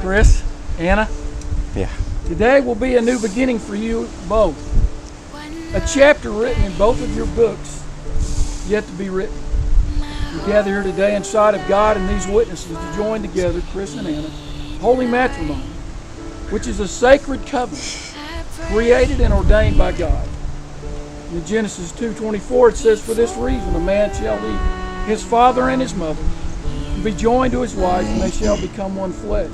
Chris, Anna, Yeah. today will be a new beginning for you both. A chapter written in both of your books yet to be written. We gather here today in sight of God and these witnesses to join together, Chris and Anna, holy matrimony, which is a sacred covenant created and ordained by God. In Genesis 2:24 it says, "For this reason a man shall leave his father and his mother, and be joined to his wife, and they shall become one flesh."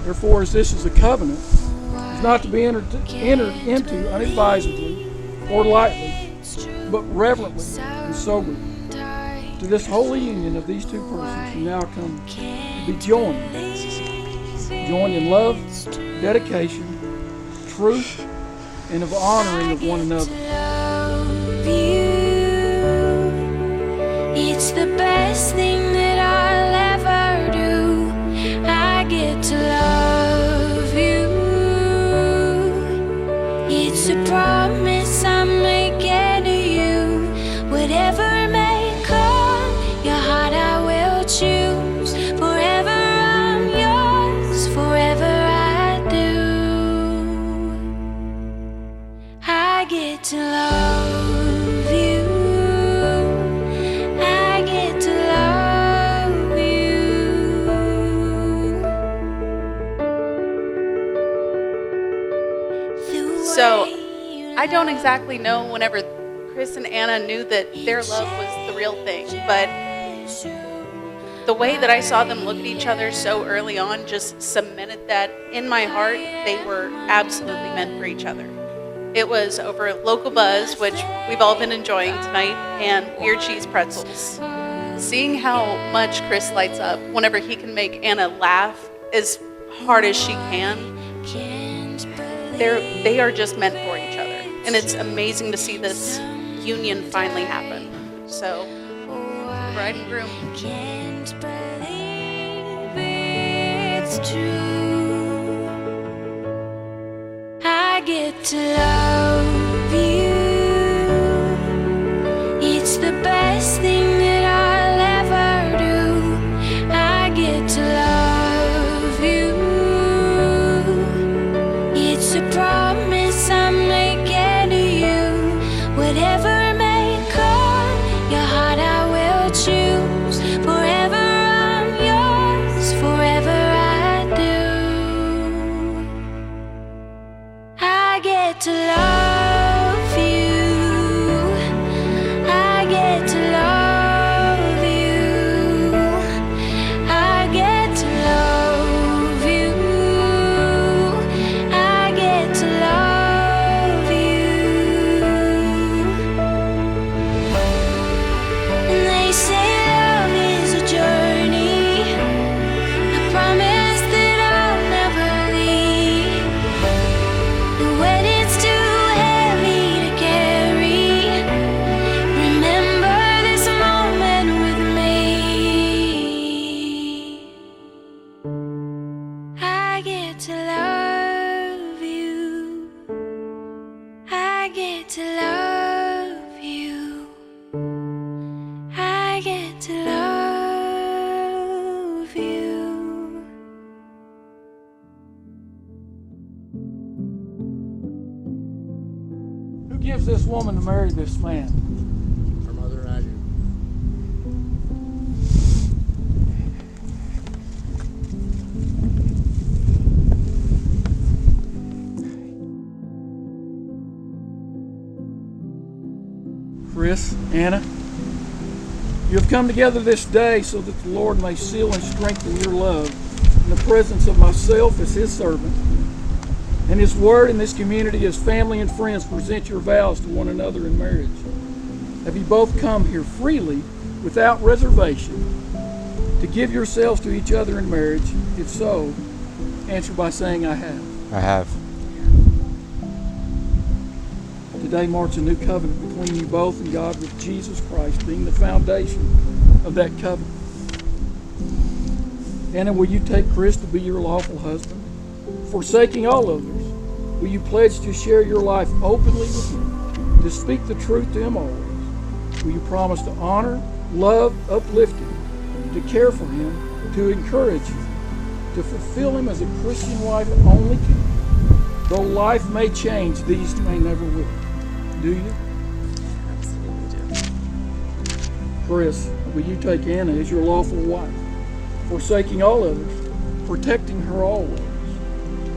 Therefore, as this is a covenant, it's not to be entered into unadvisedly or lightly, but reverently and soberly. To this holy union of these two persons you now come to be joined. Joined in love, dedication, truth, and of honoring of one another. It's the best thing that I'll ever do. I get to love you. It's a promise I'm making to you. Whatever may come, your heart I will choose. Forever I'm yours, forever I do. I get to love you. I get to love you. So, I don't exactly know whenever Chris and Anna knew that their love was the real thing, but the way that I saw them look at each other so early on just cemented that in my heart. They were absolutely meant for each other. It was over Local Buzz, which we've all been enjoying tonight, and Weird Cheese Pretzels. Seeing how much Chris lights up whenever he can make Anna laugh as hard as she can, they are just meant for each other. And it's amazing to see this union finally happen. So, bride and groom. Can't believe it's true. I get to love you. It's the best thing that I'll ever do. I get to love you. It's a promise I'm making to you. Whatever may come, your heart I will choose. Forever I'm yours, forever I do. I get to love you. I get to love you. I get to love you. I get to love you. And they say love is a journey, a promise that I'll never leave. And when it's too heavy to carry, remember this moment with me. I get to love you. I get to love you. I get to love you. Who gives this woman to marry this man? Her mother and I do. Chris, Anna, you have come together this day so that the Lord may seal and strengthen your love in the presence of myself as his servant, and his word in this community as family and friends present your vows to one another in marriage. Have you both come here freely, without reservation, to give yourselves to each other in marriage? If so, answer by saying, "I have." I have. Today marks a new covenant between you both and God, with Jesus Christ being the foundation of that covenant. Anna, will you take Chris to be your lawful husband? Forsaking all others, will you pledge to share your life openly with him, to speak the truth to him always? Will you promise to honor, love, uplift him, to care for him, to encourage him, to fulfill him as a Christian wife only can. Though life may change, these may never will. Do you? Absolutely do. Chris, will you take Anna as your lawful wife, forsaking all others, protecting her always?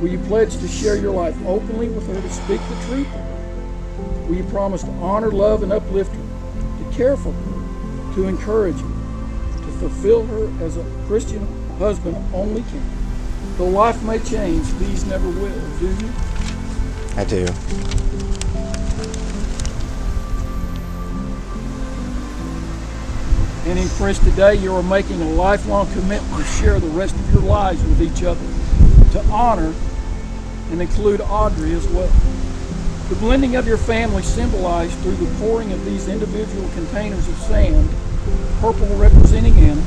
Will you pledge to share your life openly with her, to speak the truth to her? Will you promise to honor, love, and uplift her, to care for her, to encourage her, to fulfill her as a Christian husband only can? Though life may change, these never will. Do you? I do. And in Chris, today you are making a lifelong commitment to share the rest of your lives with each other, to honor and include Audrey as well. The blending of your family symbolized through the pouring of these individual containers of sand, purple representing Anna,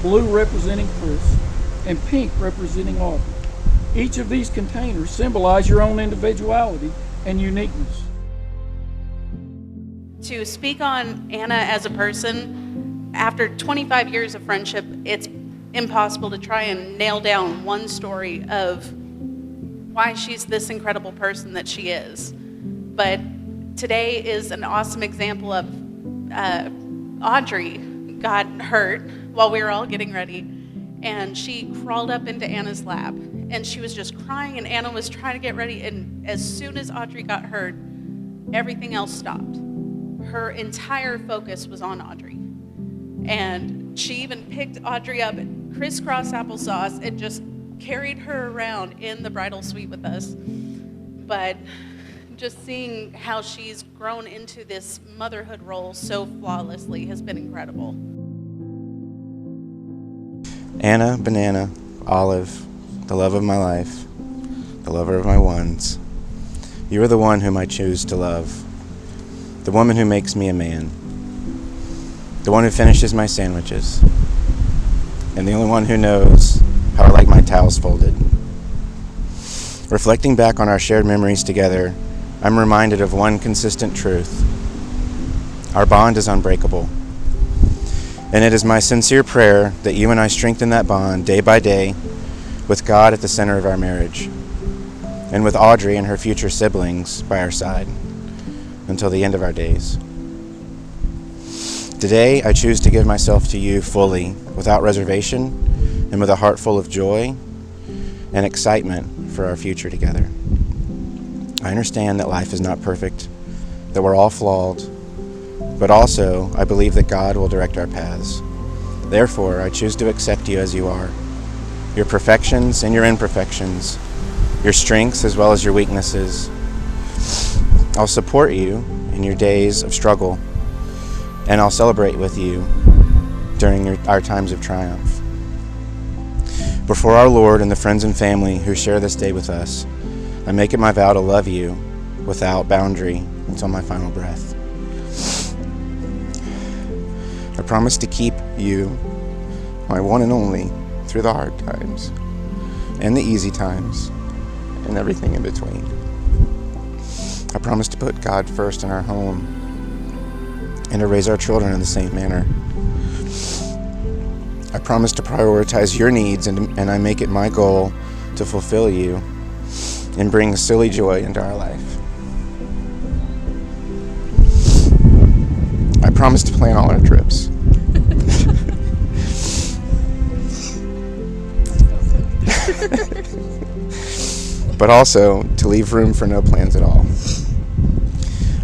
blue representing Chris, and pink representing Audrey. Each of these containers symbolize your own individuality and uniqueness. To speak on Anna as a person, after 25 years of friendship, it's impossible to try and nail down one story of why she's this incredible person that she is. But today is an awesome example of Audrey got hurt while we were all getting ready, and she crawled up into Anna's lap, and she was just crying, and Anna was trying to get ready, and as soon as Audrey got hurt, everything else stopped. Her entire focus was on Audrey. And she even picked Audrey up and crisscross applesauce and just carried her around in the bridal suite with us. But just seeing how she's grown into this motherhood role so flawlessly has been incredible. Anna, Banana, Olive, the love of my life, the lover of my ones, you are the one whom I choose to love, the woman who makes me a man, the one who finishes my sandwiches, and the only one who knows how I like my towels folded. Reflecting back on our shared memories together, I'm reminded of one consistent truth. Our bond is unbreakable. And it is my sincere prayer that you and I strengthen that bond day by day with God at the center of our marriage, and with Audrey and her future siblings by our side until the end of our days. Today, I choose to give myself to you fully, without reservation, and with a heart full of joy and excitement for our future together. I understand that life is not perfect, that we're all flawed, but also I believe that God will direct our paths. Therefore, I choose to accept you as you are, your perfections and your imperfections, your strengths as well as your weaknesses. I'll support you in your days of struggle, and I'll celebrate with you during our times of triumph. Before our Lord and the friends and family who share this day with us, I make it my vow to love you without boundary until my final breath. I promise to keep you, my one and only, through the hard times and the easy times and everything in between. I promise to put God first in our home and to raise our children in the same manner. I promise to prioritize your needs, and I make it my goal to fulfill you and bring silly joy into our life. I promise to plan all our trips. But also to leave room for no plans at all.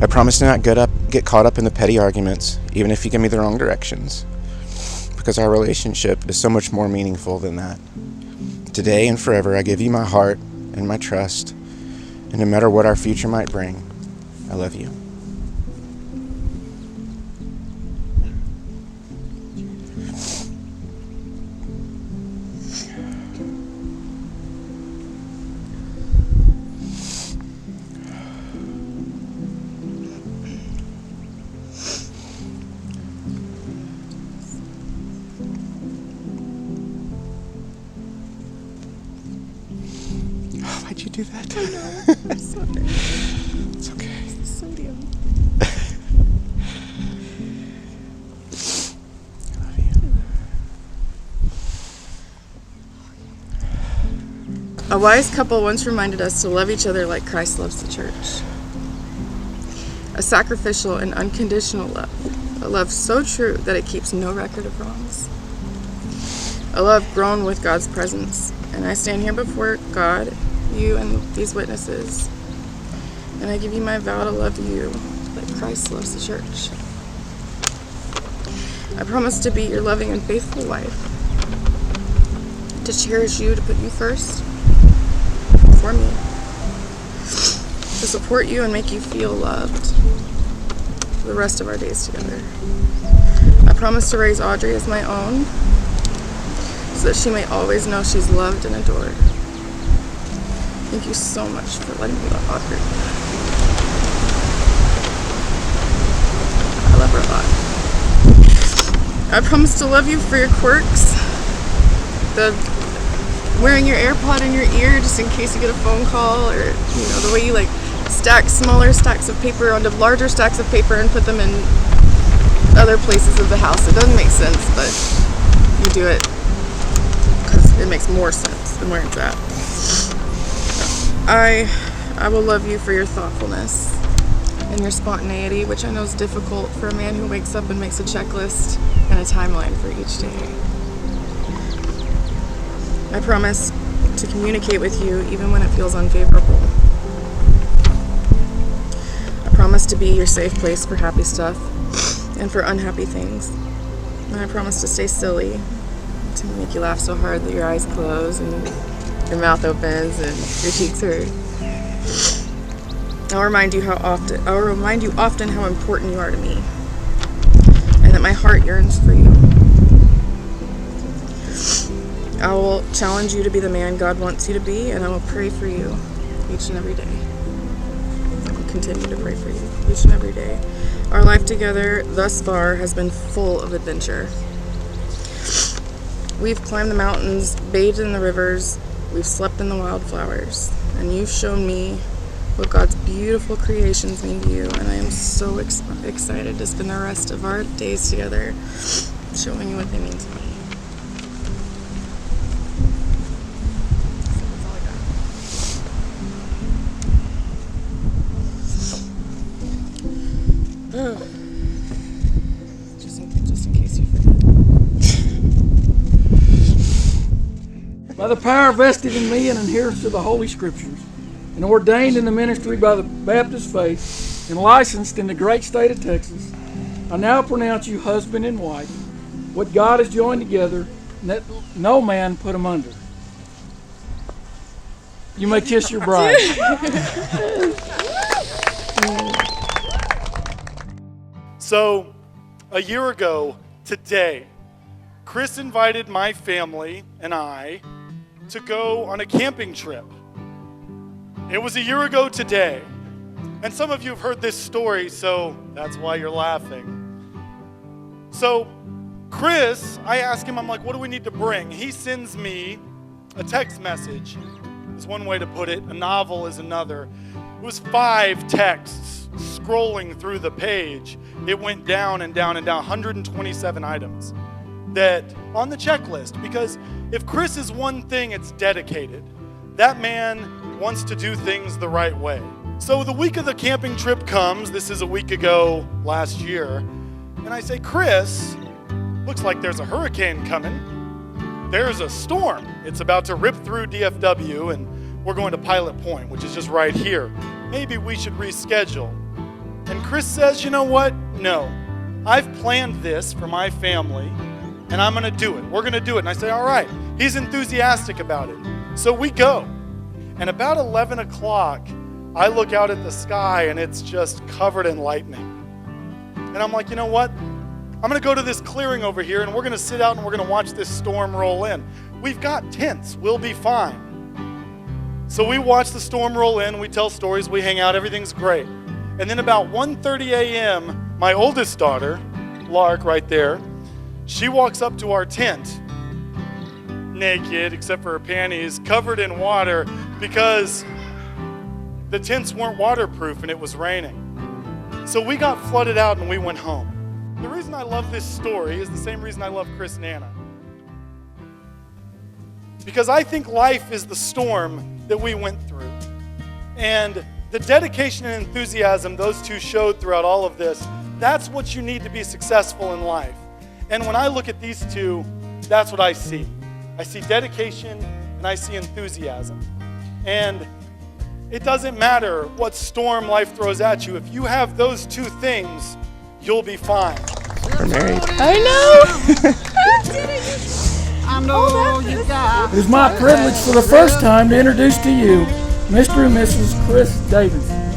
I promise to not get caught up in the petty arguments, even if you give me the wrong directions, because our relationship is so much more meaningful than that. Today and forever, I give you my heart and my trust, and no matter what our future might bring, I love you. Why'd you do that? I know. I'm sorry. It's okay. It's sodium. I love you. A wise couple once reminded us to love each other like Christ loves the church. A sacrificial and unconditional love. A love so true that it keeps no record of wrongs. A love grown with God's presence. And I stand here before God, you and these witnesses, and I give you my vow to love you like Christ loves the church. I promise to be your loving and faithful wife, to cherish you, to put you first for me, to support you and make you feel loved for the rest of our days together. I promise to raise Audrey as my own, so that she may always know she's loved and adored. Thank you so much for letting me love Audrey. I love her a lot. I promise to love you for your quirks, the wearing your AirPod in your ear just in case you get a phone call, or the way you like stack smaller stacks of paper onto larger stacks of paper and put them in other places of the house. It doesn't make sense, but you do it because it makes more sense than where it's at. I will love you for your thoughtfulness and your spontaneity, which I know is difficult for a man who wakes up and makes a checklist and a timeline for each day. I promise to communicate with you even when it feels unfavorable. I promise to be your safe place for happy stuff and for unhappy things. And I promise to stay silly, to make you laugh so hard that your eyes close and your mouth opens and your cheeks hurt. I'll remind you often how important you are to me, and that my heart yearns for you. I will challenge you to be the man God wants you to be, and I will pray for you each and every day. I will continue to pray for you each and every day. Our life together thus far has been full of adventure. We've climbed the mountains, bathed in the rivers, we've slept in the wildflowers, and you've shown me what God's beautiful creations mean to you, and I am so excited to spend the rest of our days together showing you what they mean to me. That's all I got. Just in case you forget. By the power vested in me and adherence to the Holy Scriptures, and ordained in the ministry by the Baptist faith, and licensed in the great state of Texas, I now pronounce you husband and wife. What God has joined together, let no man put them under. You may kiss your bride. So, a year ago today, Chris invited my family and I to go on a camping trip. It was a year ago today, and some of you have heard this story, so that's why you're laughing. So, Chris, I ask him, I'm like, what do we need to bring? He sends me a text message. Is one way to put it. A novel is another. It was 5 texts scrolling through the page. It went down and down and down, 127 items that on the checklist, because if Chris is one thing, it's dedicated. That man wants to do things the right way. So the week of the camping trip comes. This is a week ago last year. And I say, Chris, looks like there's a hurricane coming. There's a storm. It's about to rip through DFW, and we're going to Pilot Point, which is just right here. Maybe we should reschedule. And Chris says, you know what? No. I've planned this for my family, and I'm going to do it. We're going to do it. And I say, all right. He's enthusiastic about it. So we go. And about 11 o'clock, I look out at the sky, and it's just covered in lightning. And I'm like, you know what? I'm going to go to this clearing over here, and we're going to sit out, and we're going to watch this storm roll in. We've got tents. We'll be fine. So we watch the storm roll in. We tell stories. We hang out. Everything's great. And then about 1:30 a.m., my oldest daughter, Lark, right there, she walks up to our tent, naked except for her panties, covered in water because the tents weren't waterproof and it was raining. So we got flooded out and we went home. The reason I love this story is the same reason I love Chris and Anna. because I think life is the storm that we went through. And the dedication and enthusiasm those two showed throughout all of this, that's what you need to be successful in life. And when I look at these two, that's what I see. I see dedication and I see enthusiasm. And it doesn't matter what storm life throws at you. If you have those two things, you'll be fine. We're married. I know. I know you got. It is my privilege for the first time to introduce to you Mr. and Mrs. Chris Davidson.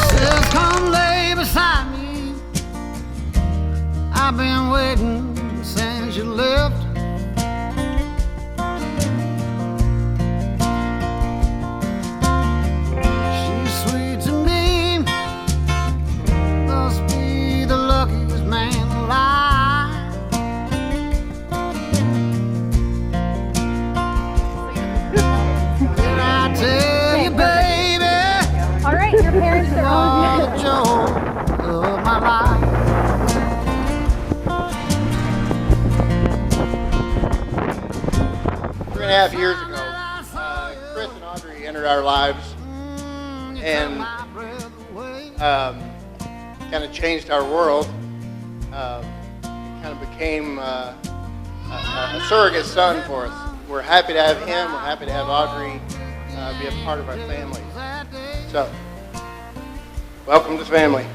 Says, come lay beside me. I've been waiting since you left. She's sweet to me. Must be the luckiest man alive. Did I tell you, baby? All right, your parents are on. The joy of my life. 3.5 years ago, Chris and Audrey entered our lives and kind of changed our world. Kind of became a surrogate son for us. We're happy to have him. We're happy to have Audrey be a part of our family. So, welcome to the family.